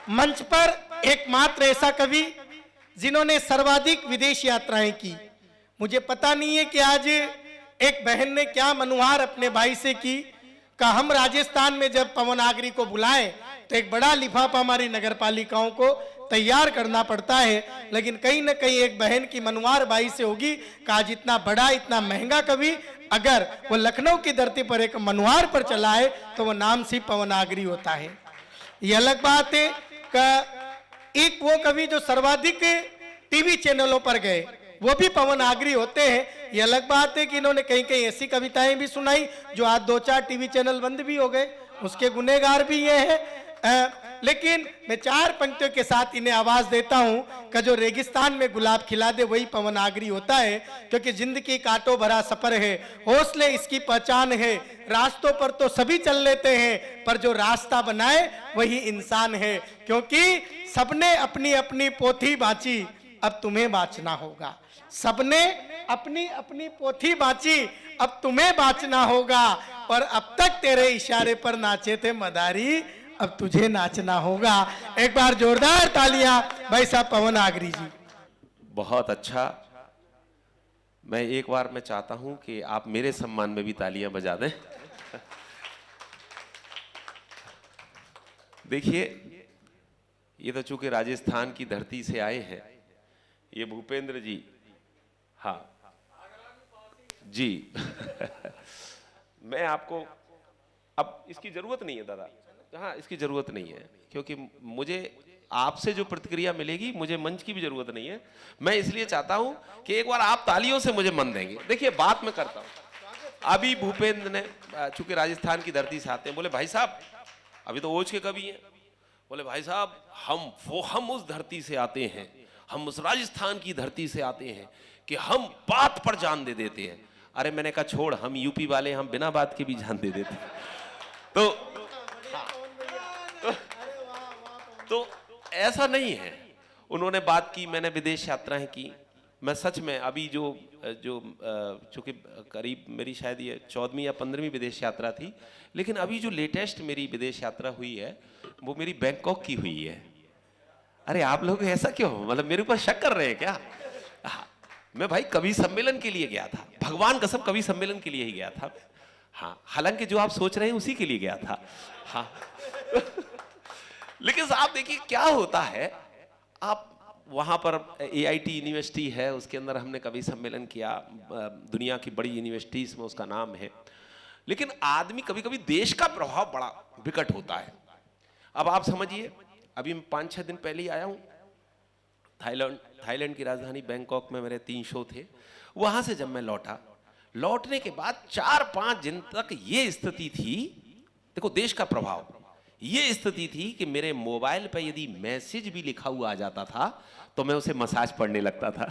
मंच पर एकमात्र ऐसा कवि जिन्होंने सर्वाधिक विदेश यात्राएं की। मुझे पता नहीं है कि आज एक बहन ने क्या मनुहार अपने भाई से की का हम राजस्थान में जब पवन आगरी को बुलाएं तो एक बड़ा लिफाफा हमारी नगर पालिकाओं को तैयार करना पड़ता है, लेकिन कहीं ना कहीं एक बहन की मनुहार भाई से होगी कि आज इतना बड़ा इतना महंगा कवि अगर वो लखनऊ की धरती पर एक मनुहार पर चला है तो वो नाम सिर्फ पवन आगरी होता है। ये अलग बात है कि एक वो कवि जो सर्वाधिक टीवी चैनलों पर गए वो भी पवन आगरी होते हैं। ये अलग बात है कि इन्होंने कहीं कहीं ऐसी कविताएं भी सुनाई जो आज 2-4 टीवी चैनल बंद भी हो गए, उसके गुनहगार भी ये है। लेकिन मैं 4 पंक्तियों के साथ इन्हें आवाज देता हूं कि जो रेगिस्तान में गुलाब खिला दे वही पवन आगरी होता है, क्योंकि जिंदगी कांटों भरा सफर है, हौसले इसकी पहचान है, रास्तों पर तो सभी चल लेते हैं पर जो रास्ता बनाए वही इंसान है, क्योंकि सबने अपनी अपनी पोथी बांची अब तुम्हें बांचना होगा। सबने अपनी अपनी पोथी बांची अब तुम्हें बांचना होगा, और अब तक तेरे इशारे पर नाचे थे मदारी अब तुझे नाचना होगा। एक बार जोरदार तालियां भाई साहब पवन आगरी जी। बहुत अच्छा। मैं चाहता हूं कि आप मेरे सम्मान में भी तालियां बजा दें। देखिए, ये तो चूंकि राजस्थान की धरती से आए हैं, ये भूपेंद्र जी, हाँ जी। मैं आपको अब इसकी जरूरत नहीं है दादा, हाँ इसकी जरूरत नहीं है, क्योंकि मुझे आपसे जो प्रतिक्रिया मिलेगी मुझे मंच की भी जरूरत नहीं है। मैं इसलिए चाहता हूं कि एक बार आप तालियों से मुझे मन देंगे। देखिए, बात मैं करता हूं। अभी भूपेंद्र ने चूंकि राजस्थान की धरती से आते हैं, बोले भाई साहब, अभी तो ओज के कवि हैं, बोले भाई साहब हम उस धरती से आते हैं, हम उस राजस्थान की धरती से आते हैं कि हम बात पर जान दे देते हैं। अरे मैंने कहा छोड़, हम यूपी वाले हम बिना बात के भी जान दे देते हैं। तो ऐसा नहीं है। उन्होंने बात की, मैंने विदेश यात्राएं की। मैं सच में अभी जो चूंकि करीब मेरी शायद ये 14वीं या 15वीं विदेश यात्रा थी, लेकिन अभी जो लेटेस्ट मेरी विदेश यात्रा हुई है वो मेरी बैंकॉक की हुई है। अरे आप लोग ऐसा क्यों, मतलब मेरे ऊपर शक कर रहे हैं क्या? मैं भाई कवि सम्मेलन के लिए गया था, भगवान कसम कवि सम्मेलन के लिए ही गया था। हाँ, हालांकि जो आप सोच रहे हैं उसी के लिए गया था। हाँ। लेकिन साहब देखिए क्या होता है, आप वहां पर AIT यूनिवर्सिटी है, उसके अंदर हमने कवि सम्मेलन किया, दुनिया की बड़ी यूनिवर्सिटीज में उसका नाम है। लेकिन आदमी कभी कभी देश का प्रभाव बड़ा विकट होता है। अब आप समझिए, अभी मैं 5-6 दिन पहले ही आया हूं थाईलैंड की राजधानी बैंकॉक में मेरे 3 शो थे। वहां से जब मैं लौटने के बाद 4-5 दिन तक ये स्थिति थी, देखो देश का प्रभाव, ये स्थिति थी कि मेरे मोबाइल पर यदि मैसेज भी लिखा हुआ आ जाता था तो मैं उसे मसाज पढ़ने लगता था।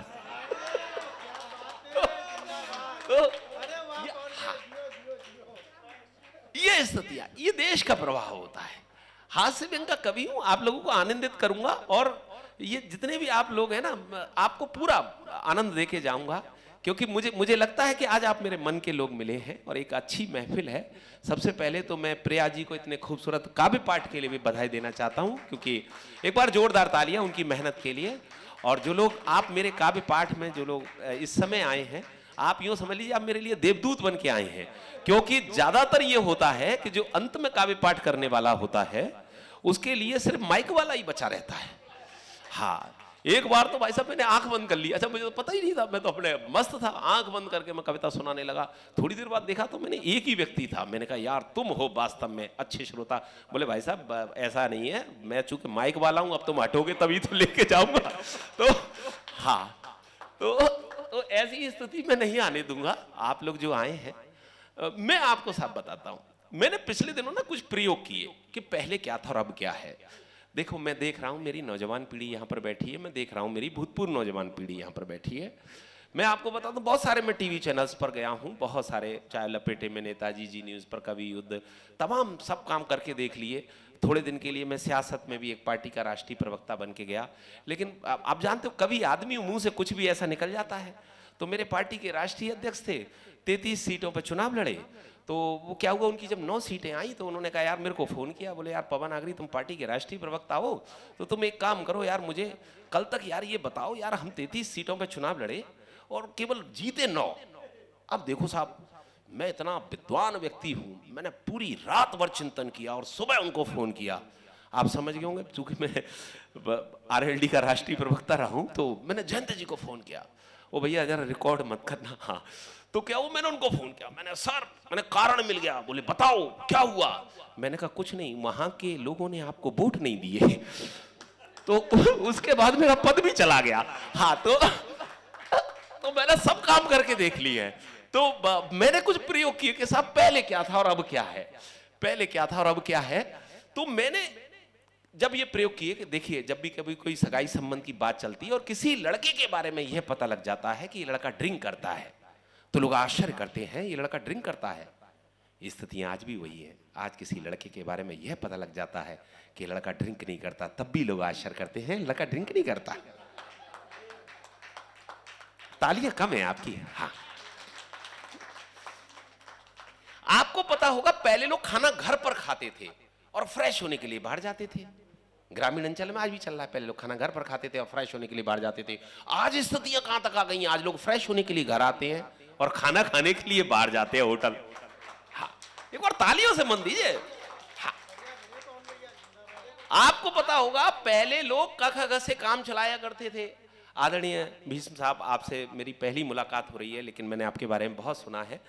ये स्थितियां, ये देश का प्रभाव होता है। हास्य व्यंग का कवि हूं, आप लोगों को आनंदित करूंगा, और ये जितने भी आप लोग हैं ना, आपको पूरा आनंद देके जाऊंगा, क्योंकि मुझे लगता है कि आज आप मेरे मन के लोग मिले हैं और एक अच्छी महफिल है। सबसे पहले तो मैं प्रिया जी को इतने खूबसूरत काव्य पाठ के लिए भी बधाई देना चाहता हूं, क्योंकि एक बार जोरदार तालियां उनकी मेहनत के लिए। और जो लोग आप मेरे काव्य पाठ में जो लोग इस समय आए हैं, आप यूं समझ लीजिए आप मेरे लिए देवदूत बन के आए हैं, क्योंकि ज्यादातर ये होता है कि जो अंत में काव्य पाठ करने वाला होता है उसके लिए सिर्फ माइक वाला ही बचा रहता है। हाँ, एक बार तो भाई साहब मैंने आंख बंद कर ली, अच्छा मुझे तो पता ही नहीं था, मैं तो अपने मस्त था, आंख बंद करके मैं कविता सुनाने लगा। थोड़ी देर बाद देखा तो मैंने एक ही व्यक्ति था। मैंने कहा यार तुम हो वास्तव में अच्छे श्रोता। बोले भाई साहब ऐसा नहीं है, मैं चूंकि माइक वाला हूं, अब तुम हटोगे तभी तो लेके जाऊंगा। तो हाँ, तो ऐसी स्थिति में नहीं आने दूंगा। आप लोग जो आए हैं, मैं आपको साफ बताता हूं, मैंने पिछले दिनों ना कुछ प्रयोग किए कि पहले क्या था और अब क्या है। देखो, मैं देख रहा हूं मेरी नौजवान पीढ़ी यहाँ पर बैठी है, मैं देख रहा हूं मेरी भूतपूर्व नौजवान पीढ़ी यहाँ पर बैठी है। मैं आपको बता दूं, बहुत सारे मैं टीवी चैनल्स पर गया हूं, बहुत सारे, चाहे लपेटे में नेताजी जी न्यूज़ पर, कवि युद्ध, तमाम सब काम करके देख लिए। थोड़े दिन के लिए मैं सियासत में भी एक पार्टी का राष्ट्रीय प्रवक्ता बन के गया। लेकिन आप जानते हो, कभी आदमी मुंह से कुछ भी ऐसा निकल जाता है। तो मेरे पार्टी के राष्ट्रीय अध्यक्ष थे, 33 सीटों पर चुनाव लड़े। तो वो क्या हुआ, उनकी जब 9 सीटें आई तो उन्होंने कहा यार मेरे को फोन किया, बोले यार पवन आगरी तुम पार्टी के राष्ट्रीय प्रवक्ता हो, तो तुम एक काम करो यार, मुझे कल तक यार ये बताओ यार, हम 33 सीटों पर चुनाव लड़े और केवल जीते 9। अब देखो साहब, मैं इतना विद्वान व्यक्ति हूं, मैंने पूरी रात भर चिंतन किया और सुबह उनको फोन किया। आप समझ गए होंगे, चूंकि मैं आरएलडी का राष्ट्रीय प्रवक्ता रहा हूं, तो मैंने जयंत जी को फोन किया। ओ भैया जरा रिकॉर्ड मत करना। हाँ, तो क्या हुआ, मैंने उनको फोन किया, मैंने कारण मिल गया। बोले बताओ क्या हुआ। मैंने कहा कुछ नहीं, वहां के लोगों ने आपको वोट नहीं दिए। तो उसके बाद मेरा पद भी चला गया। हाँ, तो मैंने सब काम करके देख लिए हैं। तो मैंने कुछ प्रयोग किए कि साहब पहले क्या था और अब क्या है, पहले क्या था और अब क्या है। तो मैंने जब ये प्रयोग किए कि देखिए, जब भी कभी कोई सगाई संबंध की बात चलती है और किसी लड़के के बारे में यह पता लग जाता है कि ये लड़का ड्रिंक करता है, तो लोग आश्चर्य करते हैं ये लड़का ड्रिंक करता है। स्थितियां आज भी वही है। आज किसी लड़के के बारे में यह पता लग जाता है कि लड़का ड्रिंक नहीं करता, तब भी लोग आश्चर्य करते हैं लड़का ड्रिंक नहीं करता। तालियां कम है आपकी। हाँ, आपको पता होगा पहले लोग खाना घर पर खाते थे और फ्रेश होने के लिए बाहर जाते थे। ग्रामीण अंचल में आज भी चल रहा है, पहले लोग खाना घर पर खाते थे और फ्रेश होने के लिए बाहर जाते थे। आज स्थितियां कहां तक आ गई हैं, आज लोग फ्रेश होने के लिए घर आते हैं और खाना खाने के लिए बाहर जाते हैं होटल। हाँ, एक बार तालियों से मन दीजिए। हाँ, आपको पता होगा पहले लोग क ख ग से काम चलाया करते थे। आदरणीय भीष्म साहब, आपसे मेरी पहली मुलाकात हो रही है, लेकिन मैंने आपके बारे में बहुत सुना है।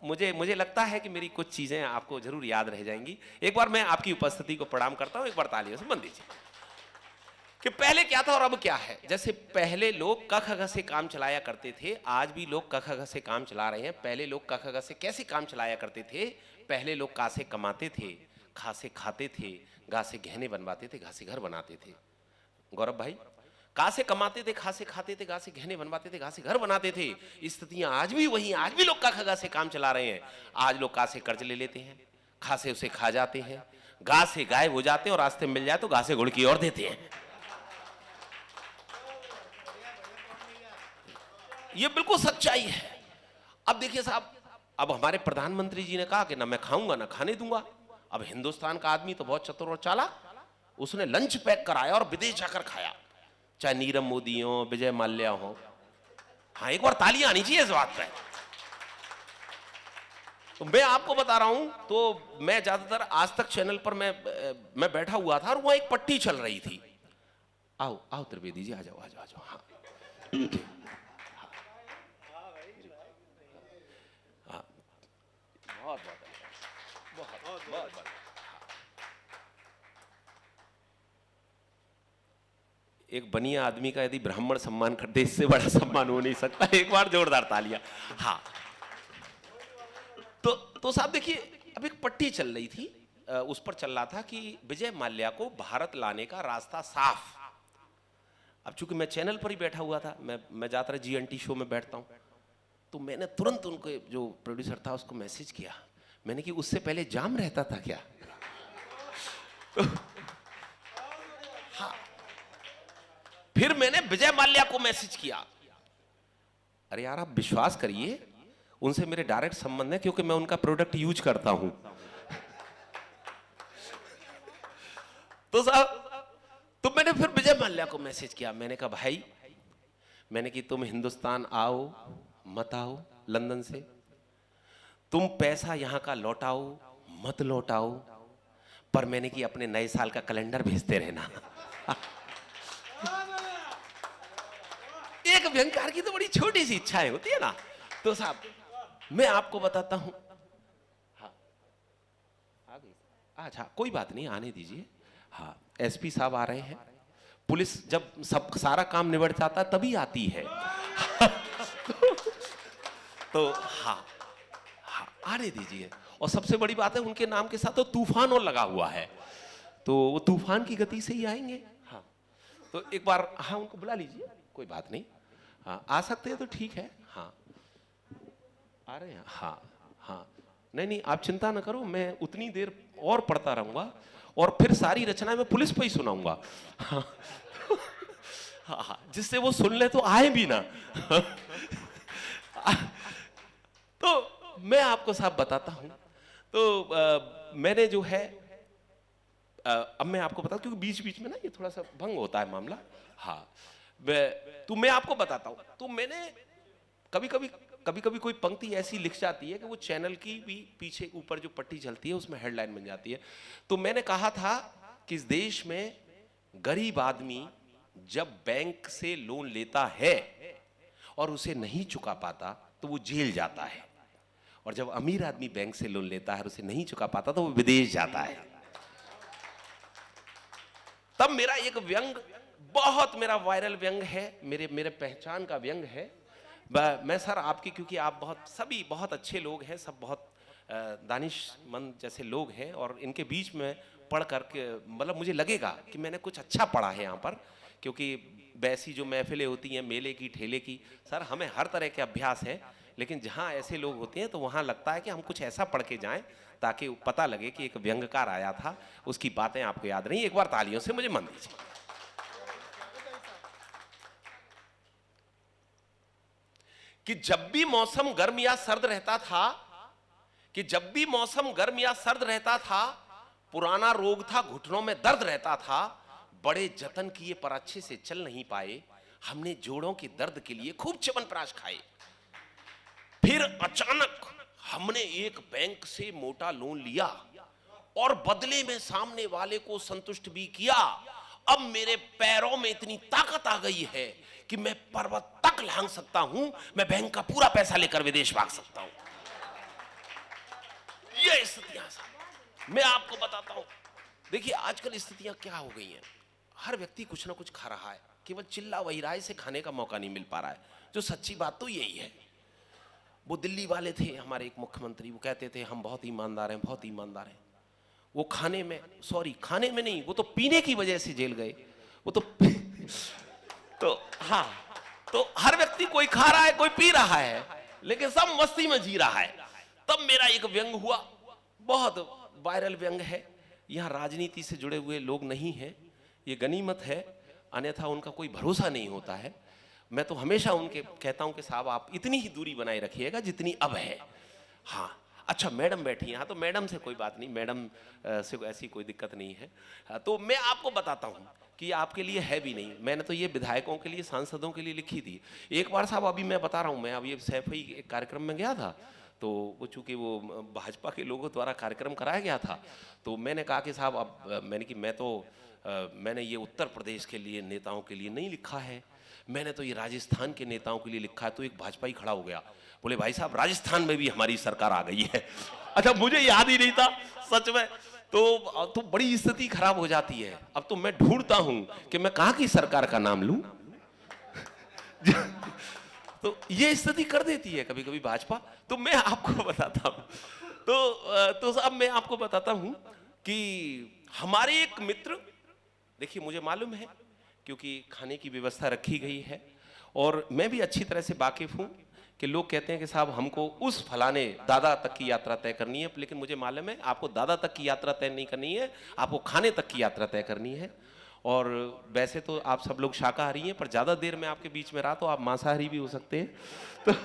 मुझे लगता है कि मेरी कुछ चीजें आपको जरूर याद रह जाएंगी। एक बार मैं आपकी उपस्थिति को प्रणाम करता हूं, एक बार तालियों से बंद दीजिए। कि पहले क्या था और अब क्या है। जैसे पहले लोग क ख ग से काम चलाया करते थे, आज भी लोग क ख ग से काम चला रहे हैं। पहले लोग क ख ग से कैसे काम चलाया करते थे। पहले लोग का से कमाते थे, खा से खाते थे, गा से गहने बनवाते थे, घा से घर बनाते थे। गौरव भाई, का से कमाते थे, खा से खाते थे, गा से गहने बनवाते थे, घा से घर बनाते थे। स्थितियां आज भी वही, आज भी लोग का ख गा से काम चला रहे हैं। आज लोग का से कर्ज ले लेते हैं, खा से उसे खा जाते हैं, गा से गायब हो जाते हैं और रास्ते में मिल जाए तो गा से गुड़ की ओर देते हैं। ये बिल्कुल सच्चाई है। अब देखिए साहब, अब हमारे प्रधानमंत्री जी ने कहा कि ना मैं खाऊंगा ना खाने दूंगा। अब हिंदुस्तान का आदमी तो बहुत चतुर और चालाक, उसने लंच पैक कराया और विदेश जाकर खाया, चाहे नीरव मोदी हो, विजय माल्या हो। हाँ, एक बार तालियां आनी चाहिए इस बात पे। तो मैं आपको बता रहा हूं, तो मैं ज्यादातर आज तक चैनल पर मैं बैठा हुआ था और वहां एक पट्टी चल रही थी। आओ आओ त्रिवेदी जी, आ जाओ आ जाओ आ जाओ। हाँ, बहुत बहुत बहुत। एक बनिया आदमी का यदि ब्राह्मण सम्मान करते, इससे बड़ा सम्मान हो नहीं सकता। एक बार जोरदार तालियां। हाँ, तो साहब देखिए, अब एक पट्टी चल रही थी, उस पर चल रहा था कि विजय माल्या को भारत लाने का रास्ता साफ। अब चूंकि मैं चैनल पर ही बैठा हुआ था, मैं ज्यादातर GNT शो में बैठता हूं, तो मैंने तुरंत उनके जो प्रोड्यूसर था उसको मैसेज किया। मैंने कि उससे पहले जाम रहता था क्या। हाँ, फिर मैंने विजय माल्या को मैसेज किया। अरे यार, आप विश्वास करिए, उनसे मेरे डायरेक्ट संबंध है, क्योंकि मैं उनका प्रोडक्ट यूज करता हूं। तो साहब, तो मैंने फिर विजय माल्या को मैसेज किया। मैंने कहा भाई, मैंने कि तुम हिंदुस्तान आओ मत आओ लंदन से, तुम पैसा यहां का लौटाओ मत लौटाओ, पर मैंने कि अपने नए साल का कैलेंडर भेजते रहना। एक व्यंग्यकार की तो बड़ी छोटी सी इच्छाएं होती है ना। तो साहब, मैं आपको बताता हूं। हाँ, आ गई। अच्छा, कोई बात नहीं, आने दीजिए। हाँ, SP साहब आ रहे हैं। पुलिस जब सब सारा काम निबट जाता है तभी आती है। तो हाँ, आने दीजिए। और सबसे बड़ी बात है, उनके नाम के साथ तो तूफान और लगा हुआ है, तो वो तूफान की गति से ही आएंगे। हाँ, तो एक बार हाँ उनको बुला लीजिए, कोई बात नहीं। हाँ, आ सकते हैं तो ठीक है। हाँ, आ रहे हैं। हाँ हाँ, नहीं, आप चिंता न करो, मैं उतनी देर और पढ़ता रहूंगा और फिर सारी रचना मैं पुलिस पर ही सुनाऊंगा। हाँ, हाँ, जिससे वो सुन ले तो आए भी ना। तो मैं आपको साहब बताता हूं। तो मैंने जो है अब मैं आपको बता, क्योंकि बीच बीच में ना ये थोड़ा सा भंग होता है मामला। हाँ, मैं आपको बताता हूँ। तो मैंने कभी कभी कोई पंक्ति ऐसी लिख जाती है कि वो चैनल की भी पीछे ऊपर जो पट्टी चलती है उसमें हेडलाइन बन जाती है। तो मैंने कहा था कि इस देश में गरीब आदमी जब बैंक से लोन लेता है और उसे नहीं चुका पाता तो वो जेल जाता है, और जब अमीर आदमी बैंक से लोन लेता है और उसे नहीं चुका पाता तो वो विदेश जाता है। तब मेरा एक व्यंग, बहुत मेरा वायरल व्यंग है, मेरे पहचान का व्यंग है। मैं सर आपकी, क्योंकि आप सभी बहुत अच्छे लोग हैं, सब बहुत दानिशमंद जैसे लोग हैं, और इनके बीच में पढ़ करके मतलब मुझे लगेगा कि मैंने कुछ अच्छा पढ़ा है यहाँ पर, क्योंकि वैसी जो महफिलें होती हैं मेले की ठेले की, सर हमें हर तरह के अभ्यास है, लेकिन जहाँ ऐसे लोग होते हैं तो वहाँ लगता है कि हम कुछ ऐसा पढ़ के जाएं ताकि पता लगे कि एक व्यंग्यकार आया था, उसकी बातें आपको याद रही। एक बार तालियों से मुझे मन दीजिए। कि जब भी मौसम गर्म या सर्द रहता था, पुराना रोग था, घुटनों में दर्द रहता था, बड़े जतन किए पर अच्छे से चल नहीं पाए, हमने जोड़ों के दर्द के लिए खूब च्यवनप्राश खाए। फिर अचानक हमने एक बैंक से मोटा लोन लिया और बदले में सामने वाले को संतुष्ट भी किया। अब मेरे पैरों में इतनी ताकत आ गई है कि मैं पर्वत तक लांघ सकता हूं, मैं बैंक का पूरा पैसा लेकर विदेश भाग सकता हूं। ये स्थितियां मैं आपको बताता हूं। देखिए आजकल स्थितियां क्या हो गई हैं, हर व्यक्ति कुछ ना कुछ खा रहा है, केवल चिल्ला वही रहा है, से खाने का मौका नहीं मिल पा रहा है। जो सच्ची बात तो यही है। वो दिल्ली वाले थे हमारे एक मुख्यमंत्री, वो कहते थे हम बहुत ईमानदार हैं, बहुत ईमानदार हैं। वो खाने में नहीं, वो तो पीने की वजह से जेल गए। वो तो हाँ, तो हर व्यक्ति कोई खा रहा है, कोई पी रहा है, लेकिन सब मस्ती में जी रहा है। तब मेरा एक व्यंग हुआ, बहुत वायरल व्यंग है। यहाँ राजनीति से जुड़े हुए लोग नहीं हैं, ये गनीमत है, अन्यथा उनका कोई भरोसा नहीं होता है। मैं तो हमेशा उनके कहता हूं कि साहब आप इतनी ही दूरी बनाए रखिएगा जितनी अब है। हाँ, अच्छा मैडम बैठी हैं, हाँ तो मैडम से कोई बात नहीं, मैडम से ऐसी कोई दिक्कत नहीं है। हाँ, तो मैं आपको बताता हूँ कि आपके लिए है भी नहीं, मैंने तो ये विधायकों के लिए, सांसदों के लिए लिखी थी। एक बार साहब अभी मैं बता रहा हूँ, मैं अभी सैफई एक कार्यक्रम में गया था, तो वो चूंकि वो भाजपा के लोगों द्वारा कार्यक्रम कराया गया था, तो मैंने कहा कि साहब अब मैंने ये उत्तर प्रदेश के लिए नेताओं के लिए नहीं लिखा है, मैंने तो ये राजस्थान के नेताओं के लिए लिखा है। तो एक भाजपाई खड़ा हो गया, बोले भाई साहब राजस्थान में भी हमारी सरकार आ गई है। अच्छा मुझे याद ही नहीं था सच में। तो बड़ी स्थिति खराब हो जाती है। अब तो मैं ढूंढता हूं कि मैं कहां की सरकार का नाम लूं। तो ये स्थिति कर देती है कभी कभी भाजपा। तो मैं आपको बताता हूं, तो अब मैं आपको बताता हूं कि हमारे एक मित्र, देखिए मुझे मालूम है क्योंकि खाने की व्यवस्था रखी गई है और मैं भी अच्छी तरह से वाकिफ हूं कि लोग कहते हैं कि साहब हमको उस फलाने दादा तक की यात्रा तय करनी है, लेकिन मुझे मालूम है आपको दादा तक की यात्रा तय नहीं करनी है, आपको खाने तक की यात्रा तय करनी है। और वैसे तो आप सब लोग शाकाहारी हैं, पर ज़्यादा देर में आपके बीच में रहा तो आप मांसाहारी भी हो सकते हैं।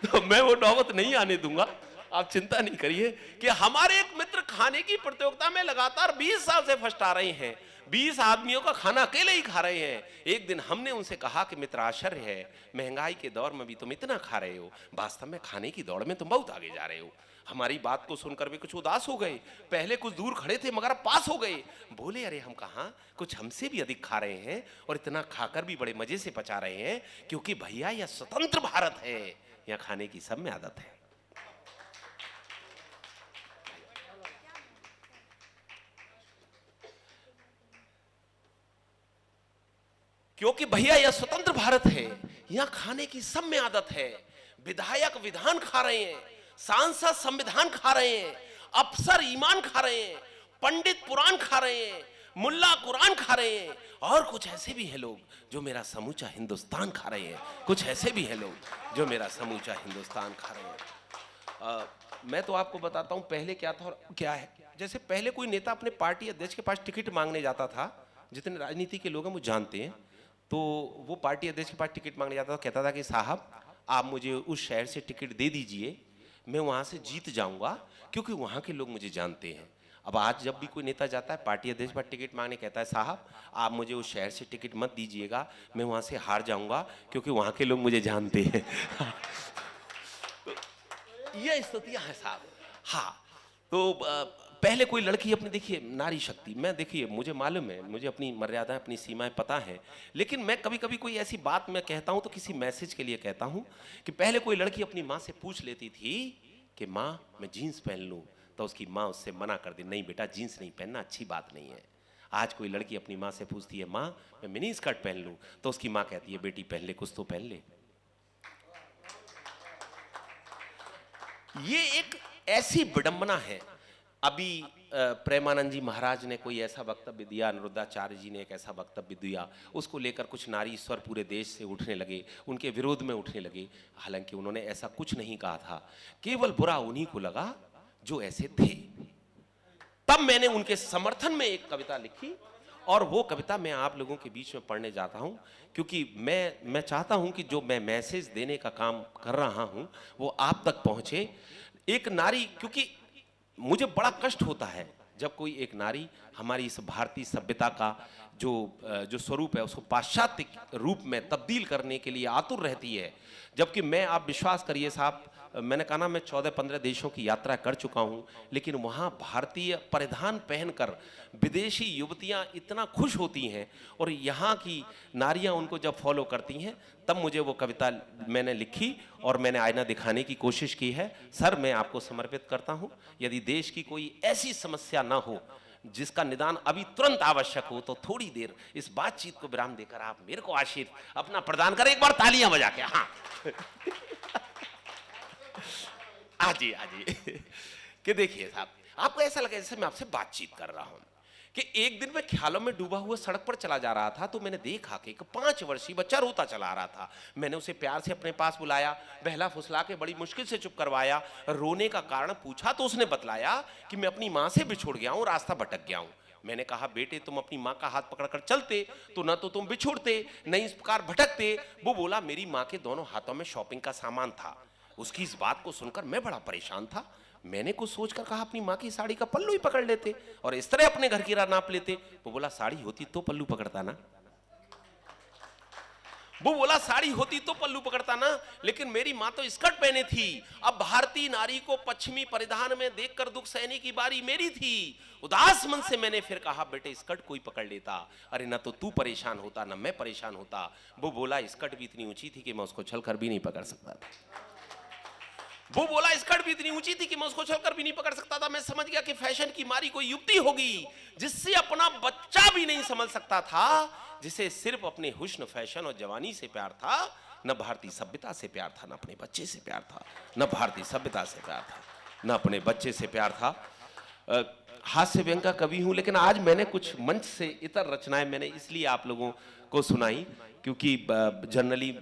तो मैं वो नौबत नहीं आने दूंगा, आप चिंता नहीं करिए। कि हमारे एक मित्र खाने की प्रतियोगिता में लगातार 20 साल से फर्स्ट आ रहे हैं, 20 आदमियों का खाना अकेले ही खा रहे हैं। एक दिन हमने उनसे कहा कि मित्र आश्चर्य है, महंगाई के दौर में भी तुम इतना खा रहे हो, वास्तव में खाने की दौड़ में तुम बहुत आगे जा रहे हो। हमारी बात को सुनकर वे कुछ उदास हो गए, पहले कुछ दूर खड़े थे मगर पास हो गए। बोले अरे हम कहाँ, कुछ हमसे भी अधिक खा रहे हैं और इतना खाकर भी बड़े मजे से पचा रहे हैं, क्योंकि भैया यह स्वतंत्र भारत है, यहाँ खाने की सब में आदत है। क्योंकि भैया यह स्वतंत्र भारत है, यहां खाने की सब में आदत है। विधायक विधान खा रहे हैं, सांसद संविधान खा रहे हैं, अफसर ईमान खा रहे हैं, पंडित पुराण खा रहे हैं, मुल्ला कुरान खा रहे हैं, और कुछ ऐसे भी हैं लोग जो मेरा समूचा हिंदुस्तान खा रहे हैं। कुछ ऐसे भी हैं लोग जो मेरा समूचा हिंदुस्तान खा रहे हैं। मैं तो आपको बताता हूं पहले क्या था और क्या है। जैसे पहले कोई नेता अपने पार्टी अध्यक्ष के पास टिकट मांगने जाता था, जितने राजनीति के लोग हैं वो जानते हैं, तो वो पार्टी अध्यक्ष के पास टिकट मांगने जाता था, कहता था कि साहब आप मुझे उस शहर से टिकट दे दीजिए, मैं वहां से जीत जाऊंगा, क्योंकि वहां के लोग मुझे जानते हैं। अब आज जब भी कोई नेता जाता है पार्टी अध्यक्ष पर टिकट मांगने, कहता है साहब आप मुझे उस शहर से टिकट मत दीजिएगा, मैं वहां से हार जाऊंगा क्योंकि वहां के लोग मुझे जानते हैं। तो ये स्थितियां हैं साहब। हाँ, तो पहले कोई लड़की अपनी, देखिए नारी शक्ति, मैं देखिए मुझे मालूम है, मुझे अपनी मर्यादाएं अपनी सीमाएं पता है, लेकिन मैं कभी कभी कोई ऐसी बात मैं कहता हूं तो किसी मैसेज के लिए कहता हूं कि पहले कोई लड़की अपनी माँ से पूछ लेती थी कि माँ मैं जीन्स पहन लूं, तो उसकी माँ उससे मना कर दी, नहीं बेटा जीन्स नहीं पहनना, अच्छी बात नहीं है। आज कोई लड़की अपनी माँ से पूछती है माँ मैं मिनी स्कर्ट पहन लूं, तो उसकी माँ कहती है बेटी पहन ले, कुछ तो पहन ले। ये एक ऐसी विडंबना है। अभी प्रेमानंद जी महाराज ने कोई ऐसा वक्तव्य दिया, अनिरुद्धाचार्य जी ने एक ऐसा वक्तव्य दिया, उसको लेकर कुछ नारी स्वर पूरे देश से उठने लगे, उनके विरोध में उठने लगे। हालांकि उन्होंने ऐसा कुछ नहीं कहा था, केवल बुरा उन्हीं को लगा जो ऐसे थे। तब मैंने उनके समर्थन में एक कविता लिखी, और वो कविता मैं आप लोगों के बीच में पढ़ने जाता हूं, क्योंकि मैं चाहता हूं कि जो मैं मैसेज देने का काम कर रहा हूं वो आप तक पहुंचे। एक नारी, क्योंकि मुझे बड़ा कष्ट होता है जब कोई एक नारी हमारी इस भारतीय सभ्यता का जो स्वरूप है उसको पाश्चात्य रूप में तब्दील करने के लिए आतुर रहती है। जबकि मैं, आप विश्वास करिए साहब, मैंने कहा ना मैं 14-15 देशों की यात्रा कर चुका हूं, लेकिन वहां भारतीय परिधान पहनकर विदेशी युवतियां इतना खुश होती हैं, और यहाँ की नारियां उनको जब फॉलो करती हैं, तब मुझे वो कविता मैंने लिखी और मैंने आईना दिखाने की कोशिश की है। सर मैं आपको समर्पित करता हूं, यदि देश की कोई ऐसी समस्या ना हो जिसका निदान अभी तुरंत आवश्यक हो, तो थोड़ी देर इस बातचीत को विराम देकर आप मेरे को आशीर्वाद अपना प्रदान करें, एक बार तालियां बजा के। हाँ आजी कि देखिए साहब, आपको ऐसा लगे जैसे मैं आपसे बातचीत कर रहा हूं कि एक दिन मैं ख्यालों में डूबा हुआ सड़क पर चला जा रहा था, तो मैंने देखा कि एक 5 वर्षीय बच्चा रोता चला आ रहा था। मैंने उसे प्यार से अपने पास बुलाया, बहला फुसला के बड़ी मुश्किल से चुप करवाया, रोने का कारण पूछा तो उसने बतलाया कि मैं अपनी माँ से बिछुड़ गया हूँ, रास्ता भटक गया हूँ। मैंने कहा बेटे तुम अपनी माँ का हाथ पकड़कर चलते तो न तो तुम बिछुड़ते न इस प्रकार भटकते। वो बोला मेरी माँ के दोनों हाथों में शॉपिंग का सामान था। उसकी इस बात को सुनकर मैं बड़ा परेशान था। मैंने कुछ सोचकर कहा अपनी माँ की साड़ी का पल्लू ही पकड़ लेते और इस तरह अपने घर की राह नाप लेते। वो बोला साड़ी होती तो पल्लू पकड़ता ना। वो बोला साड़ी होती तो पल्लू पकड़ता ना, लेकिन मेरी माँ तो स्कर्ट पहने थी। अब भारतीय नारी को पश्चिमी परिधान में देखकर दुख सहने की बारी मेरी थी। उदास मन से मैंने फिर कहा बेटे स्कर्ट कोई पकड़ लेता, अरे ना तो तू परेशान होता ना मैं परेशान होता। वो बोला स्कर्ट भी इतनी ऊंची थी कि मैं उसको छलकर भी नहीं पकड़ सकता था। वो बोला स्कर्ट भी इतनी ऊंची थी कि मैं उसको छलकर भी नहीं पकड़ सकता था। मैं समझ गया कि फैशन की मारी कोई युक्ति होगी जिससे अपना बच्चा भी नहीं समझ सकता था, जिसे सिर्फ अपने हुस्न फैशन और जवानी से प्यार था, न भारतीय सभ्यता से प्यार था, न अपने बच्चे से प्यार था, न भारतीय सभ्यता से प्यार था, न अपने बच्चे से प्यार था। हास्य व्यंग का कवि हूं, लेकिन आज मैंने कुछ मंच से इतर रचनाएं मैंने इसलिए आप लोगों को सुनाई क्योंकि जनरली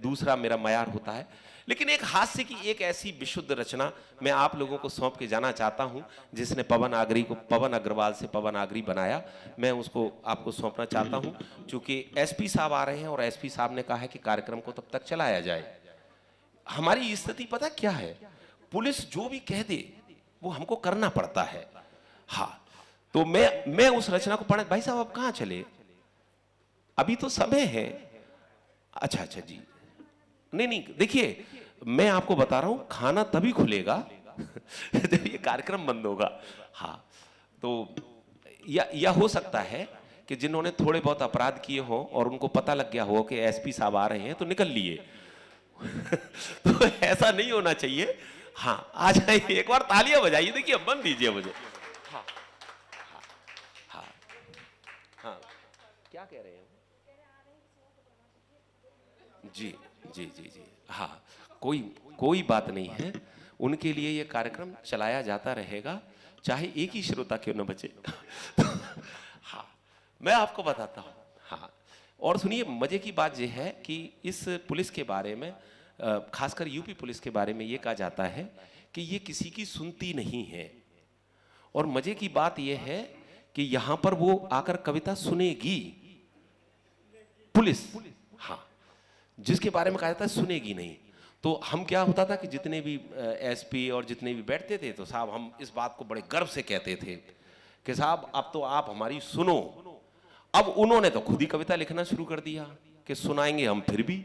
दूसरा मेरा मयार होता है। लेकिन एक हास्य की एक ऐसी विशुद्ध रचना मैं आप लोगों को सौंप के जाना चाहता हूं, जिसने पवन अग्रवाल से पवन आगरी बनाया। मैं उसको आपको सौंपना चाहता हूं, क्योंकि एसपी साहब आ रहे हैं और एसपी साहब ने कहा है कि कार्यक्रम को तब तक चलाया जाए। हमारी स्थिति पता क्या है, पुलिस जो भी कह दे वो हमको करना पड़ता है। हाँ, तो मैं उस रचना को पढ़ा। भाई साहब आप कहाँ चले, अभी तो समय है। अच्छा जी, नहीं देखिए मैं आपको बता रहा हूं खाना तभी खुलेगा जब ये कार्यक्रम बंद होगा। हाँ, तो या हो सकता है कि जिन्होंने थोड़े बहुत अपराध किए हो और उनको पता लग गया हो कि एसपी साहब आ रहे हैं तो निकल लिए तो ऐसा नहीं होना चाहिए। हाँ, आ जाइए, एक बार तालियां बजाइए। देखिए बंद दीजिए मुझे। हाँ, हाँ, हाँ, क्या कह रहे हैं? जी, हाँ, कोई बात नहीं है, उनके लिए ये कार्यक्रम चलाया जाता रहेगा, चाहे एक ही श्रोता क्यों न बचे। हाँ, मैं आपको बताता हूँ। हाँ, और सुनिए मजे की बात यह है कि इस पुलिस के बारे में, खासकर यूपी पुलिस के बारे में ये कहा जाता है कि ये किसी की सुनती नहीं है। और मजे की बात यह है कि यहां पर वो आकर कविता सुनेगी पुलिस, हाँ, जिसके बारे में कहा जाता है सुनेगी नहीं। तो हम क्या होता था कि जितने भी एसपी और जितने भी बैठते थे तो साहब हम इस बात को बड़े गर्व से कहते थे कि साहब अब तो आप हमारी सुनो। अब उन्होंने तो खुद ही कविता लिखना शुरू कर दिया कि सुनाएंगे हम फिर भी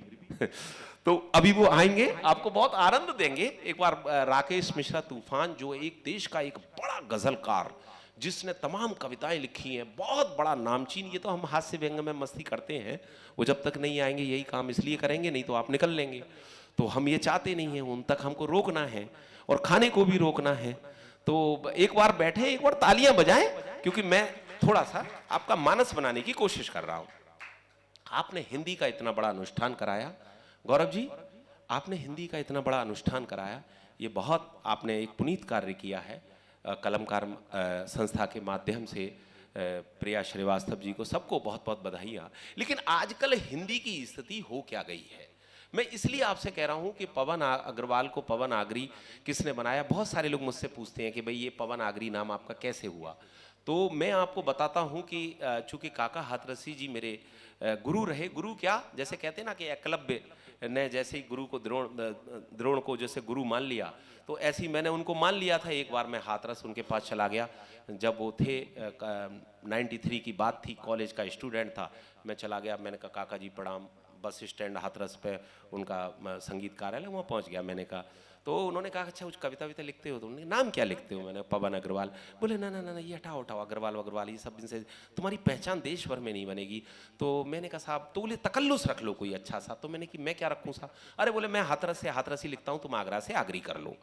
तो अभी वो आएंगे, आपको बहुत आनंद देंगे। एक बार राकेश मिश्रा तूफान, जो एक देश का एक बड़ा गजलकार जिसने तमाम कविताएं लिखी हैं, बहुत बड़ा नामचीन। ये तो हम हास्य व्यंग में मस्ती करते हैं, वो जब तक नहीं आएंगे यही काम इसलिए करेंगे, नहीं तो आप निकल लेंगे। तो हम ये चाहते नहीं हैं, उन तक हमको रोकना है और खाने को भी रोकना है। तो एक बार बैठे, एक बार तालियां बजाएं, क्योंकि मैं थोड़ा सा आपका मानस बनाने की कोशिश कर रहा हूं। आपने हिंदी का इतना बड़ा अनुष्ठान कराया गौरव जी, आपने हिंदी का इतना बड़ा अनुष्ठान कराया, ये बहुत आपने एक पुनीत कार्य किया है। कलमकार संस्था के माध्यम से प्रिया श्रीवास्तव जी को, सबको बहुत बहुत बधाइयाँ। लेकिन आजकल हिंदी की स्थिति हो क्या गई है, मैं इसलिए आपसे कह रहा हूं कि पवन अग्रवाल को पवन आगरी किसने बनाया। बहुत सारे लोग मुझसे पूछते हैं कि भाई ये पवन आगरी नाम आपका कैसे हुआ। तो मैं आपको बताता हूं कि चूंकि काका हाथरसी जी मेरे गुरु रहे। गुरु क्या, जैसे कहते हैं ना कि एकलव्य ने जैसे ही गुरु को द्रोण को जैसे गुरु मान लिया, तो ऐसे ही मैंने उनको मान लिया था। एक बार मैं हाथरस उनके पास चला गया, जब वो थे 93 की बात थी, कॉलेज का स्टूडेंट था। मैं चला गया, मैंने कहा काका जी प्रणाम। बस स्टैंड हाथरस पे उनका संगीत कार्यालय, वहाँ पहुँच गया। मैंने कहा, तो उन्होंने कहा अच्छा कुछ कविता विता लिखते हो? तो उन्होंने नाम क्या लिखते हो? मैंने पवन अग्रवाल। बोले ना ना ना ये हटाओ हटाओ, अग्रवाल अग्रवाल ये सब इनसे तुम्हारी पहचान देश भर में नहीं बनेगी। तो मैंने कहा साहब, तो बोले तकल्लुस रख लो कोई अच्छा सा। तो मैंने कि मैं क्या रखूँ साहब? अरे बोले मैं हाथरस से हाथरसी लिखता हूँ, तुम आगरा से आगरी कर लो।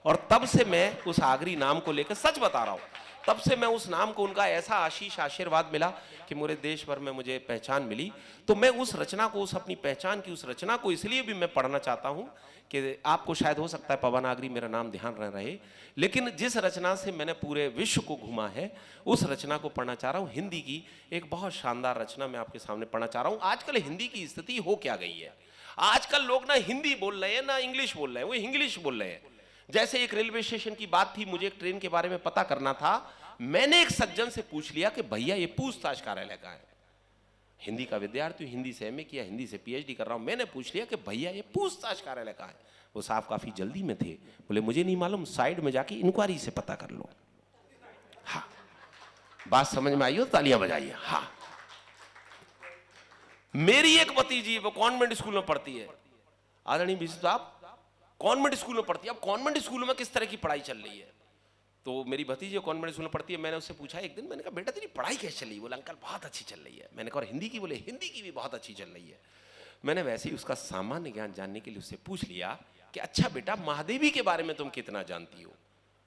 और तब से मैं उस आगरी नाम को लेकर, सच बता रहा हूँ, तब से मैं उस नाम को, उनका ऐसा आशीष आशीर्वाद मिला कि पूरे देश भर में मुझे पहचान मिली। तो मैं उस रचना को, उस अपनी पहचान की उस रचना को इसलिए भी मैं पढ़ना चाहता हूं कि आपको शायद हो सकता है पवन आगरी मेरा नाम ध्यान रहे, लेकिन जिस रचना से मैंने पूरे विश्व को घूमा है उस रचना को पढ़ना चाह रहा हूं। हिंदी की एक बहुत शानदार रचना मैं आपके सामने पढ़ना चाह रहा हूं। आजकल हिंदी की स्थिति हो क्या गई है, आजकल लोग ना हिंदी बोल रहे हैं ना इंग्लिश बोल रहे हैं, वो इंग्लिश बोल रहे हैं। जैसे एक रेलवे स्टेशन की बात थी, मुझे एक ट्रेन के बारे में पता करना था। मैंने एक सज्जन से पूछ लिया कि भैया ये पूछताछ कार्यालय कहाँ है। हिंदी का विद्यार्थी, हिंदी से एमए किया, हिंदी से पीएचडी कर रहा हूं। मैंने पूछ लिया कि भैया ये पूछताछ कार्यालय कहाँ है। वो साहब काफी जल्दी में थे, बोले मुझे नहीं मालूम, साइड में जाके इंक्वायरी से पता कर लो। हाँ, बात समझ में आई हो? तालियां बजाइए। हाँ, मेरी एक भतीजी वो कॉन्वेंट स्कूल में पढ़ती है। आदरणीय बिशप साहब कॉन्वेंट स्कूल में पढ़ती है। अब कॉन्वेंट स्कूल में किस तरह की पढ़ाई चल रही है? तो मेरी भतीजी कॉन्वेंट स्कूल में पढ़ती है। मैंने उससे पूछा एक दिन, मैंने कहा बेटा तेरी पढ़ाई कैसे चल रही है? बोला अंकल बहुत अच्छी चल रही है। मैंने कहा और हिंदी की? बोले हिंदी की भी बहुत अच्छी चल रही है। मैंने वैसे ही उसका सामान्य ज्ञान जानने के लिए उससे पूछ लिया कि अच्छा बेटा महादेवी के बारे में तुम कितना जानती हो?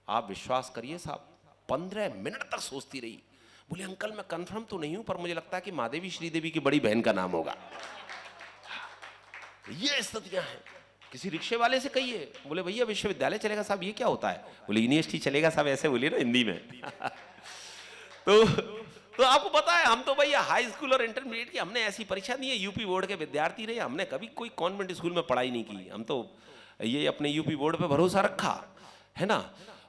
आप विश्वास करिए साहब 15 मिनट तक सोचती रही। बोले अंकल मैं कंफर्म तो नहीं हूं, पर मुझे लगता है कि महादेवी श्रीदेवी की बड़ी बहन का नाम होगा। ये स्थितियां हैं। किसी रिक्शे वाले से कहिए, बोले भैया विश्वविद्यालय चलेगा साहब, ये क्या होता है? बोले यूनिवर्सिटी चलेगा साहब, ऐसे बोलिए ना हिंदी में। तो आपको पता है हम तो भैया हाई स्कूल और इंटरमीडिएट की हमने ऐसी परीक्षा दी है, यूपी बोर्ड के विद्यार्थी रहे, हमने कभी कोई कॉन्वेंट स्कूल में पढ़ाई नहीं की। हम तो ये अपने यूपी बोर्ड पे भरोसा रखा है ना।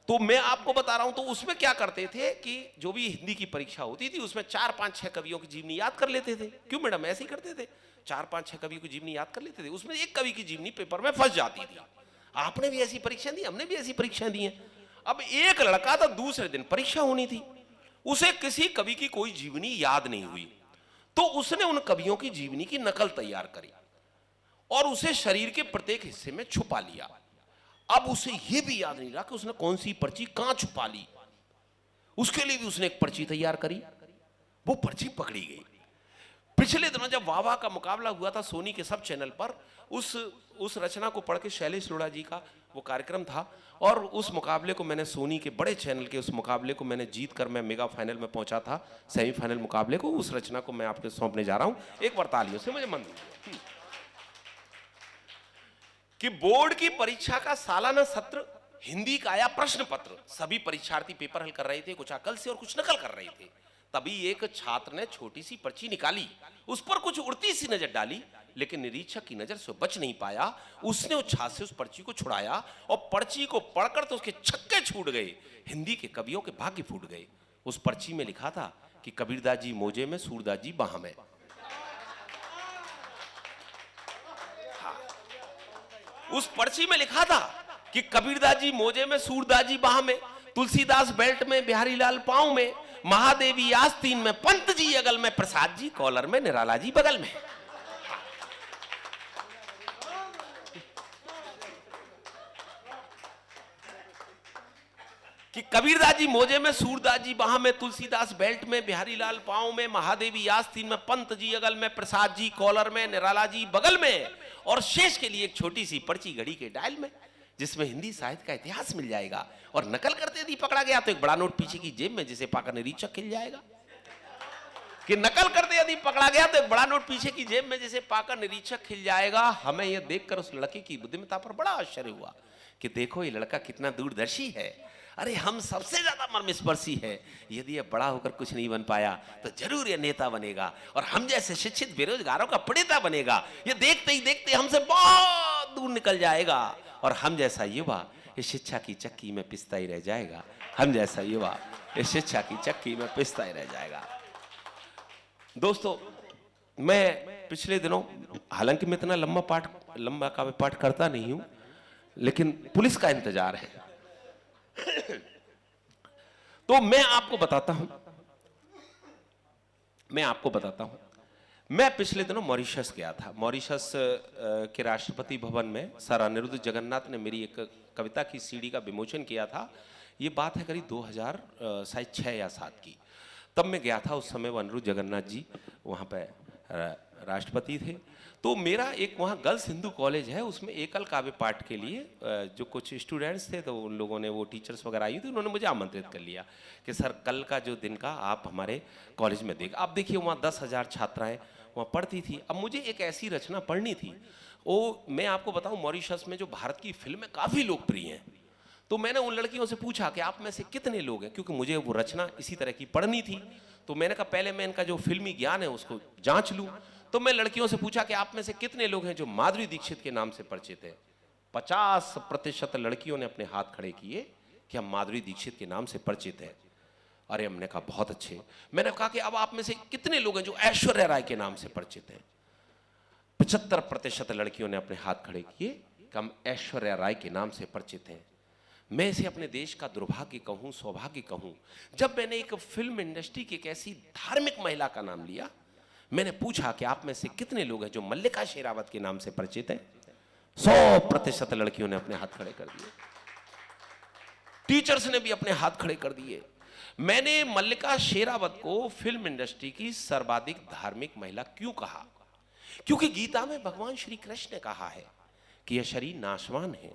तो मैं आपको बता रहा हूं, तो उसमें क्या करते थे कि जो भी हिंदी की परीक्षा होती थी उसमें 4, 5, 6 कवियों की जीवनी याद कर लेते थे। क्यों मैडम ऐसे ही करते थे? 4, 5, 6 कवियों की जीवनी याद कर लेते थे। उसमें एक कवि की जीवनी पेपर में फंस जाती थी। आपने भी ऐसी परीक्षा दी, हमने भी ऐसी परीक्षाएं दी हैं। अब एक लड़का था, दूसरे दिन परीक्षा होनी थी, उसे किसी कवि की कोई जीवनी याद नहीं हुई, तो उसने उन कवियों की जीवनी की नकल तैयार करी और उसे शरीर के प्रत्येक हिस्से में छुपा लिया। अब उसे यह भी याद नहीं रहा कि उसने कौन सी पर्ची कहां छुपा ली। उसके लिए भी उसने एक पर्ची तैयार करी, वो पर्ची पकड़ी गई। पिछले दिनों जब वाह का मुकाबला हुआ था सोनी के सब चैनल पर, उस रचना को पढ़ के शैलेश लोढ़ा जी का वो कार्यक्रम था और उस मुकाबले को मैंने सोनी के बड़े चैनल के उस मुकाबले को मैंने जीत कर मैं मेगा फाइनल में पहुंचा था, सेमीफाइनल मुकाबले को। उस रचना को मैं आपके सौंपने जा रहा हूं। एक बार तालियों से मुझे मन कि बोर्ड की परीक्षा का सालाना सत्र हिंदी का आया प्रश्न पत्र। सभी परीक्षार्थी पेपर हल कर रहे थे, कुछ अकल से और कुछ नकल कर रहे थे। तभी एक छात्र ने छोटी सी पर्ची निकाली, उस पर कुछ उड़ती सी नजर डाली, लेकिन निरीक्षक की नजर से बच नहीं पाया। उसने उस छात्र से उस पर्ची को छुड़ाया और पर्ची को पढ़कर तो उसके छक्के छूट गए, हिंदी के कवियों के भाग्य फूट गए। उस पर्ची में लिखा था कि कबीरदास जी मोजे में, सूरदास जी बाह में। उस पर्ची में लिखा था कि कबीरदास जी मोजे में, सूरदास जी बाह में, तुलसीदास बेल्ट में, बिहारी लाल पांव में, महादेवी आस्तीन में, पंत जी अगल में, प्रसाद जी कॉलर में, निराला जी बगल में। कि कबीरदास जी मोजे में, सूरदास जी बाह में, तुलसीदास बेल्ट में, बिहारी लाल पांव में, महादेवी आस्तीन में, पंत जी अगल में, प्रसाद जी कॉलर में, निराला जी बगल में, और शेष के लिए एक छोटी सी पर्ची घड़ी के डायल में, जिसमें हिंदी साहित्य का इतिहास मिल जाएगा। और नकल करते यदि पकड़ा गया तो एक बड़ा नोट पीछे की जेब में, जिसे पाकर निरीक्षक खिल जाएगा। कि नकल करते यदि पकड़ा गया तो एक बड़ा नोट पीछे की जेब में, जिसे पाकर निरीक्षक खिल जाएगा। हमें यह देखकर उस लड़के की बुद्धिमत्ता पर बड़ा आश्चर्य हुआ कि देखो ये लड़का कितना दूरदर्शी है। अरे हम सबसे ज्यादा मर्मस्पर्शी है। यदि ये बड़ा होकर कुछ नहीं बन पाया तो जरूर ये नेता बनेगा और हम जैसे शिक्षित बेरोजगारों का प्रणेता बनेगा। ये देखते ही देखते हमसे बहुत दूर निकल जाएगा और हम जैसा युवा इस शिक्षा की चक्की में पिसता ही रह जाएगा। हम जैसा युवा इस शिक्षा की चक्की में पिसता ही रह जाएगा। दोस्तों, मैं पिछले दिनों, हालांकि मैं इतना लंबा काव्य पाठ करता नहीं हूं, लेकिन पुलिस का इंतजार है तो मैं आपको बताता हूं, मैं पिछले दिनों मॉरिशस गया था। मॉरिशस के राष्ट्रपति भवन में सर अनिरुद्ध जगन्नाथ ने मेरी एक कविता की सीडी का विमोचन किया था। ये बात है करीब 2006 या 7 की। तब मैं गया था। उस समय वो अनिरुद्ध जगन्नाथ जी वहाँ पे राष्ट्रपति थे। तो मेरा एक वहाँ गर्ल्स हिंदू कॉलेज है, उसमें एकल काव्य पाठ के लिए जो कुछ स्टूडेंट्स थे, तो उन लोगों ने, वो टीचर्स वगैरह आई थी, उन्होंने मुझे आमंत्रित कर लिया कि सर कल का जो दिन का आप हमारे कॉलेज में देख। आप देखिए वहाँ 10,000 छात्राएँ वहाँ पढ़ती थी। अब मुझे एक ऐसी रचना पढ़नी थी। वो मैं आपको बताऊँ, मॉरिशस में जो भारत की फिल्में काफ़ी लोकप्रिय हैं, तो मैंने उन लड़कियों से पूछा कि आप में से कितने लोग हैं, क्योंकि मुझे वो रचना इसी तरह की पढ़नी थी। तो मैंने कहा पहले मैं इनका जो फिल्मी ज्ञान है उसको जांच लूं। तो मैं लड़कियों से पूछा कि आप में से कितने लोग हैं जो माधुरी दीक्षित के नाम से परिचित है। 50% लड़कियों ने अपने हाथ खड़े किए कि हम माधुरी दीक्षित के नाम से परिचित हैं। अरे हमने कहा बहुत अच्छे। मैंने कहा कि अब आप में से कितने लोग हैं जो ऐश्वर्या राय के नाम से परिचित हैं। 75% लड़कियों ने अपने हाथ खड़े किए कि हम ऐश्वर्या राय के नाम से परिचित हैं। मैं इसे अपने देश का दुर्भाग्य कहूं, सौभाग्य कहूं, जब मैंने एक फिल्म इंडस्ट्री की एक ऐसी धार्मिक महिला का नाम लिया। मैंने पूछा कि आप में से कितने लोग हैं जो मल्लिका शेरावत के नाम से परिचित हैं। 100% लड़कियों ने अपने हाथ खड़े कर दिए। टीचर्स ने भी अपने हाथ खड़े कर दिए। मैंने मल्लिका शेरावत को फिल्म इंडस्ट्री की सर्वाधिक धार्मिक महिला क्यों कहा? क्योंकि गीता में भगवान श्री कृष्ण ने कहा है कि यह शरीर नाशवान है।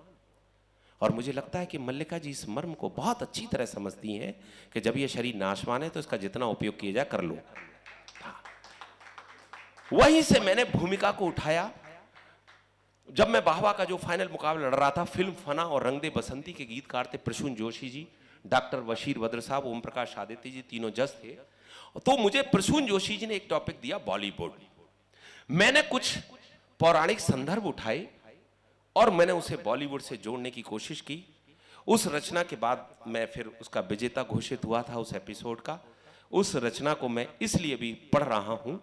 और मुझे लगता है कि मल्लिका जी इस मर्म को बहुत अच्छी तरह समझती हैं कि जब यह शरीर नाशवान है तो इसका जितना उपयोग किया जाए कर लो। वहीं से मैंने भूमिका को उठाया। जब मैं बाहवा का जो फाइनल मुकाबला लड़ रहा था, फिल्म फना और रंग दे बसंती के गीतकार थे प्रसून जोशी जी, डॉक्टर बशीर बद्र साहब, ओम प्रकाश आदित्य जी, तीनों जज थे। तो मुझे प्रसून जोशी जी ने एक टॉपिक दिया, बॉलीवुड। मैंने कुछ पौराणिक संदर्भ उठाए और मैंने उसे बॉलीवुड से जोड़ने की कोशिश की। उस रचना के बाद मैं फिर उसका विजेता घोषित हुआ था उस एपिसोड का। उस रचना को मैं इसलिए भी पढ़ रहा हूं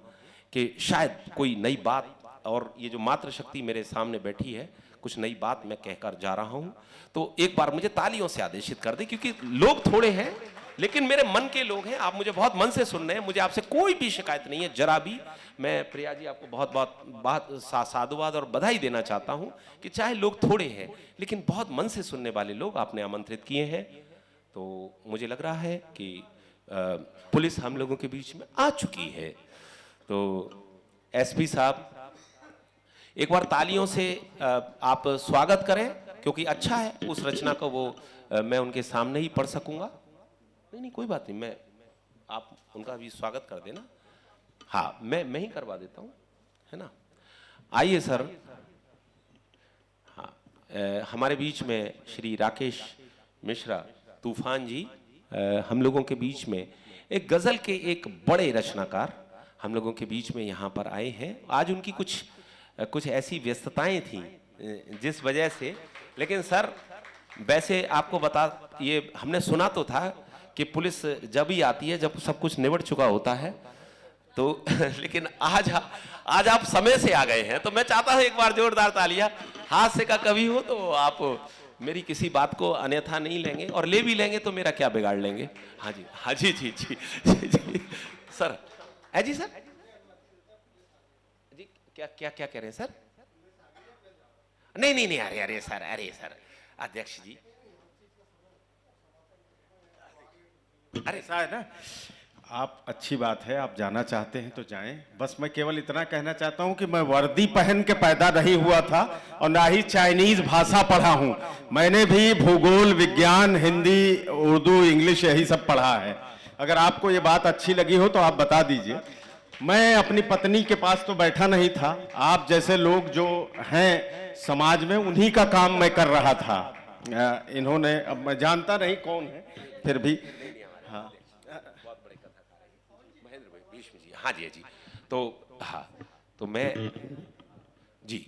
कि शायद कोई नई बात, और ये जो मातृशक्ति मेरे सामने बैठी है, कुछ नई बात मैं कहकर जा रहा हूं। तो एक बार मुझे तालियों से आदेशित कर दे, क्योंकि लोग थोड़े हैं लेकिन मेरे मन के लोग हैं। आप मुझे बहुत मन से सुन रहे हैं, मुझे आपसे कोई भी शिकायत नहीं है जरा भी। मैं प्रिया जी आपको बहुत बहुत साधुवाद और बधाई देना चाहता हूं कि चाहे लोग थोड़े हैं लेकिन बहुत मन से सुनने वाले लोग आपने आमंत्रित किए हैं। तो मुझे लग रहा है कि पुलिस हम लोगों के बीच में आ चुकी है। तो एसपी साहब एक बार तालियों से आप स्वागत करें, क्योंकि अच्छा है उस रचना को वो मैं उनके सामने ही पढ़ सकूंगा। नहीं कोई बात नहीं, मैं आप उनका भी स्वागत कर देना। हाँ, मैं ही करवा देता हूँ, है ना। आइए सर। हाँ, हमारे बीच में श्री राकेश मिश्रा तूफान जी हम लोगों के बीच में, एक गजल के एक बड़े रचनाकार हम लोगों के बीच में यहाँ पर आए हैं। आज उनकी कुछ ऐसी व्यस्तताएं थी जिस वजह से, लेकिन सर वैसे आपको बता, ये हमने सुना तो था कि पुलिस जब ही आती है जब सब कुछ निबट चुका होता है, तो लेकिन आज आप समय से आ गए हैं, तो मैं चाहता हूं एक बार जोरदार तालियां। हास्य का कवि हो तो आप मेरी किसी बात को अन्यथा नहीं लेंगे, और ले भी लेंगे तो मेरा क्या बिगाड़ लेंगे। हाँ जी, हाँ जी, जी जी जी, जी। सर है जी, सर जी, क्या क्या क्या कह रहे हैं सर? नहीं नहीं नहीं, अरे अरे सर अध्यक्ष जी, अरे ऐसा है ना, आप अच्छी बात है, आप जाना चाहते हैं तो जाएं। बस मैं केवल इतना कहना चाहता हूं कि मैं वर्दी पहन के पैदा नहीं हुआ था और ना ही चाइनीज भाषा पढ़ा हूं। मैंने भी भूगोल, विज्ञान, हिंदी, उर्दू, इंग्लिश यही सब पढ़ा है। अगर आपको ये बात अच्छी लगी हो तो आप बता दीजिए। मैं अपनी पत्नी के पास तो बैठा नहीं था, आप जैसे लोग जो हैं समाज में उन्हीं का काम मैं कर रहा था। इन्होंने, अब मैं जानता नहीं कौन है, फिर भी हाँ हाँ जी, हाँ जी। तो हाँ, तो मैं जी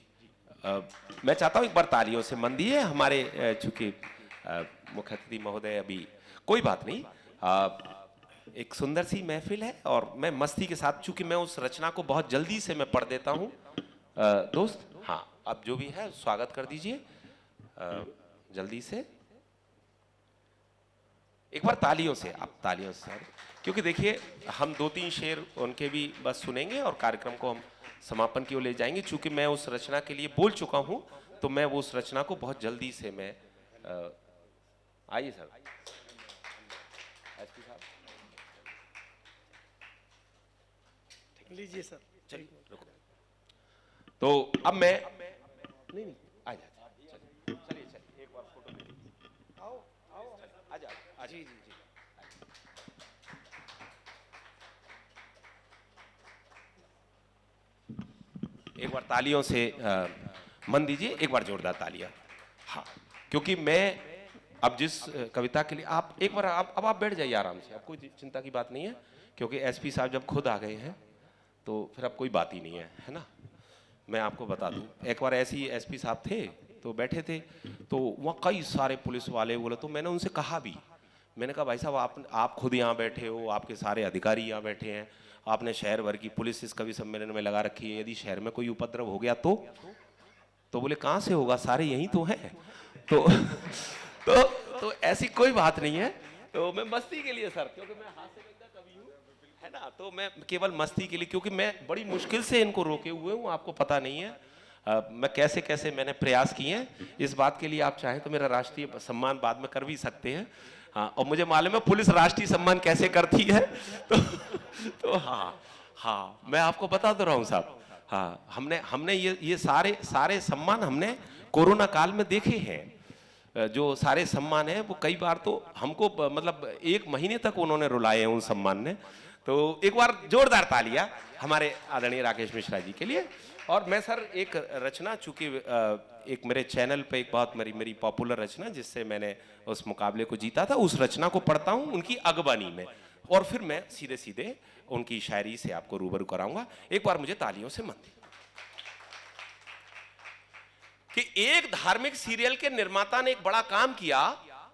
मैं चाहता हूँ एक बार तालियों से मन दिए हमारे, चूंकि मुख्य अतिथि महोदय अभी, कोई बात नहीं, एक सुंदर सी महफिल है और मैं मस्ती के साथ, चूंकि मैं उस रचना को बहुत जल्दी से मैं पढ़ देता हूँ। दोस्त, हाँ, अब जो भी है स्वागत कर दीजिए जल्दी से, एक बार तालियों से, आप तालियों से सर, क्योंकि देखिए हम 2-3 शेर उनके भी बस सुनेंगे और कार्यक्रम को हम समापन की ओर ले जाएंगे। चूंकि मैं उस रचना के लिए बोल चुका हूं, तो मैं वो उस रचना को बहुत जल्दी से मैं, आइए सर, एसपी साहब लीजिए सर। चलिए, रुको। तो अब मैं नहीं नहीं, आ जा, चलिए चलिए, एक बार फोटो ले लीजिए, आओ आओ, आ जाओ, जी जी जी, एक बार तालियों से मन दीजिए, एक बार जोरदार तालियां। हाँ, क्योंकि मैं अब जिस कविता के लिए, आप एक बार अब आप बैठ जाइए आराम से, अब कोई चिंता की बात नहीं है, क्योंकि एसपी साहब जब खुद आ गए हैं तो फिर अब कोई बात ही नहीं है ना। मैं आपको बता दूं, एक बार ऐसे ही एसपी साहब थे तो बैठे थे, तो वहाँ कई सारे पुलिस वाले बोले, तो मैंने उनसे कहा भी, मैंने कहा भाई साहब आप खुद यहाँ बैठे हो, आपके सारे अधिकारी यहाँ बैठे हैं, आपने शहर भर की पुलिस इस कवि सम्मेलन में लगा रखी है, यदि शहर में कोई उपद्रव हो गया तो बोले कहाँ से होगा, सारे यहीं तो हैं। तो ऐसी कोई बात नहीं है, तो मैं मस्ती के लिए सर, क्योंकि मैं हास्य का कवि हूँ, है ना, तो मैं केवल मस्ती के लिए, क्योंकि मैं बड़ी मुश्किल से इनको रोके हुए हूँ, आपको पता नहीं है मैं कैसे कैसे मैंने प्रयास किए हैं। इस बात के लिए आप चाहें तो मेरा राष्ट्रीय सम्मान बाद में कर भी सकते हैं। हाँ, और मुझे मालूम है पुलिस राष्ट्रीय सम्मान कैसे करती है, तो हाँ, मैं आपको बता दे रहा हूँ साहब। हाँ, हमने ये सारे सम्मान हमने कोरोना काल में देखे हैं। जो सारे सम्मान है वो कई बार तो हमको मतलब 1 महीने तक उन्होंने रुलाए हैं उन सम्मान ने। तो एक बार जोरदार तालियां हमारे आदरणीय राकेश मिश्रा जी के लिए। और मैं सर एक रचना, चूंकि एक मेरे चैनल पे एक बहुत मेरी पॉपुलर रचना जिससे मैंने उस मुकाबले को जीता था, उस रचना को पढ़ता हूं उनकी अगवानी में, और फिर मैं सीधे सीधे उनकी शायरी से आपको रूबरू कराऊंगा। एक बार मुझे तालियों से मन कि एक धार्मिक सीरियल के निर्माता ने एक बड़ा काम किया,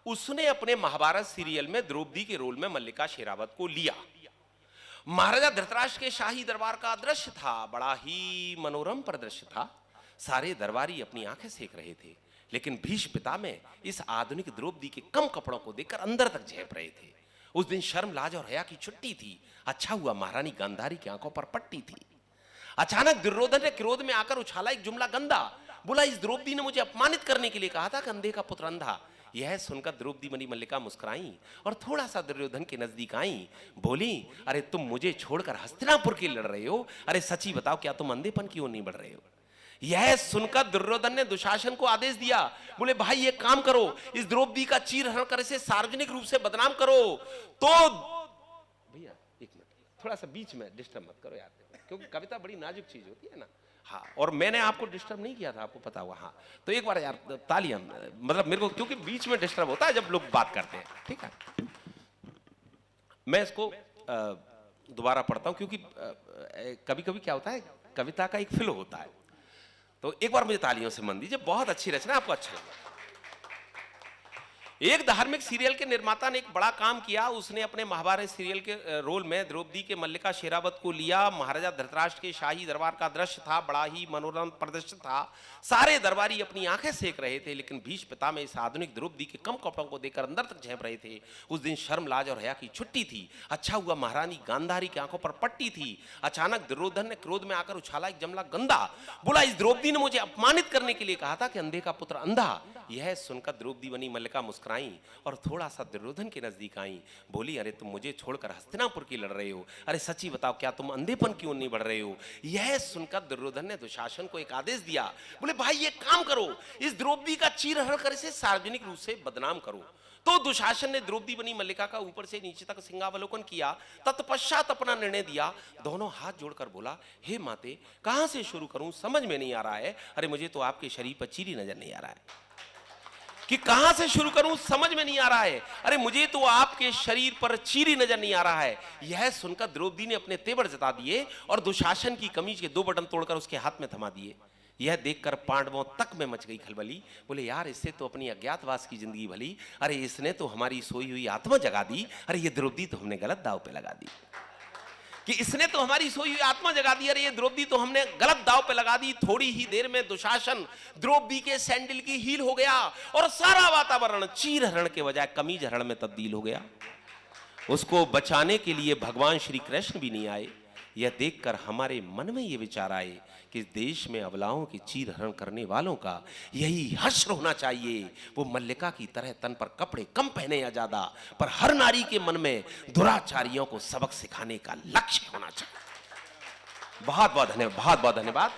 उसने अपने महाभारत सीरियल में द्रौपदी के रोल में मल्लिका शेरावत को लिया। महाराजा धृतराष्ट्र के शाही दरबार का दृश्य था, बड़ा ही मनोरम परिदृश्य था, सारे दरबारी अपनी आंखें सेक रहे थे, लेकिन भीष्म पितामह इस आधुनिक द्रौपदी के कम कपड़ों को देखकर अंदर तक झेप रहे थे। उस दिन शर्म, लाज और हया की छुट्टी थी। अच्छा हुआ महारानी गांधारी की आंखों पर पट्टी थी। अचानक दुर्योधन ने क्रोध में आकर उछाला एक जुमला गंदा, बोला इस द्रौपदी ने मुझे अपमानित करने के लिए कहा था, कंधे का पुत्र अंधा। यह सुनकर द्रौपदी मणि मल्लिका मुस्कुराई और थोड़ा सा दुर्योधन के नजदीक आई, बोली अरे तुम मुझे छोड़कर हस्तिनापुर के लड़ रहे हो, अरे सच्ची बताओ क्या तुम अंधेपन की ओर नहीं बढ़ रहे हो। यह सुनकर दुर्योधन ने दुशासन को आदेश दिया, बोले भाई ये काम करो, इस द्रौपदी का चीरहरण कर इसे सार्वजनिक रूप से बदनाम करो। तो भैया एक मिनट, थोड़ा सा बीच में डिस्टर्ब मत करो यार, क्योंकि कविता बड़ी नाजुक चीज होती है ना। हाँ, और मैंने आपको डिस्टर्ब नहीं किया था, आपको पता हुआ। हाँ, तो एक बार यार तालियां, मतलब मेरे को क्योंकि बीच में डिस्टर्ब होता है जब लोग बात करते हैं, ठीक है। मैं इसको दोबारा पढ़ता हूं, क्योंकि कभी कभी क्या होता है, कविता का एक फ्लो होता है। तो एक बार मुझे तालियों से मन दीजिए, बहुत अच्छी रचना, आपको अच्छा लगेगा। एक धार्मिक सीरियल के निर्माता ने एक बड़ा काम किया। उसने अपने महाभारत सीरियल के रोल में द्रौपदी के मल्लिका शेरावत को लिया। महाराजा धृतराष्ट्र के शाही दरबार का दृश्य था, बड़ा ही मनोरम प्रदर्शन था। सारे दरबारी अपनी आंखें सेक रहे थे, लेकिन भीष्म पितामह इस आधुनिक द्रौपदी के कम कपड़ों को देखकर अंदर तक झेप रहे थे। उस दिन शर्म, लाज और हया की छुट्टी थी। अच्छा हुआ महारानी गांधारी की आंखों पर पट्टी थी। अचानक दुर्योधन ने क्रोध में आकर उछाला एक जमला गंदा। बोला, इस द्रौपदी ने मुझे अपमानित करने के लिए कहा था कि अंधे का पुत्र अंधा। यह सुनकर द्रौपदी बनी मल्लिका मुस्कुराई और थोड़ा सा दुर्योधन के नजदीक आई। बोली, अरे तुम मुझे छोड़कर हस्तिनापुर की लड़ रहे हो, अरे सच्ची बताओ क्या तुम अंधेपन क्यों नहीं बढ़ रहे हो? यह सुनकर दुर्योधन ने दुशासन को एक आदेश दिया। बोले, भाई ये काम करो, इस द्रौपदी का चीरहरण कर इसे सार्वजनिक रूप से बदनाम करो। तो दुशासन ने द्रौपदी बनी मल्लिका का ऊपर से नीचे तक सिंहावलोकन किया। तत्पश्चात अपना निर्णय दिया। दोनों हाथ जोड़कर बोला, हे माते, कहां से शुरू करूं, समझ में नहीं आ रहा है। अरे मुझे तो आपके शरीर पर चीरी नजर नहीं आ रहा है कि कहां से शुरू करूं, समझ में नहीं आ रहा है। अरे मुझे तो आपके शरीर पर चीरी नजर नहीं आ रहा है। यह सुनकर द्रौपदी ने अपने तेवर जता दिए और दुशासन की कमीज के 2 बटन तोड़कर उसके हाथ में थमा दिए। यह देखकर पांडवों तक में मच गई खलबली। बोले, यार इससे तो अपनी अज्ञातवास की जिंदगी भली, अरे इसने तो हमारी सोई हुई आत्मा जगा दी। अरे ये द्रौपदी तो हमने गलत दाव पे लगा दी कि इसने तो हमारी सोई हुई आत्मा जगा दी। अरे ये द्रौपदी तो हमने गलत दाव पे लगा दी। थोड़ी ही देर में दुशासन द्रौपदी के सैंडल की हील हो गया और सारा वातावरण चीरहरण के बजाय कमीज हरण में तब्दील हो गया। उसको बचाने के लिए भगवान श्री कृष्ण भी नहीं आए। यह देखकर हमारे मन में यह विचार आए कि देश में अबलाओं की चीरहरण करने वालों का यही हश्र होना चाहिए। वो मल्लिका की तरह तन पर कपड़े कम पहने या ज्यादा, पर हर नारी के मन में दुराचारियों को सबक सिखाने का लक्ष्य होना चाहिए। बहुत बहुत धन्यवाद, बहुत बहुत धन्यवाद।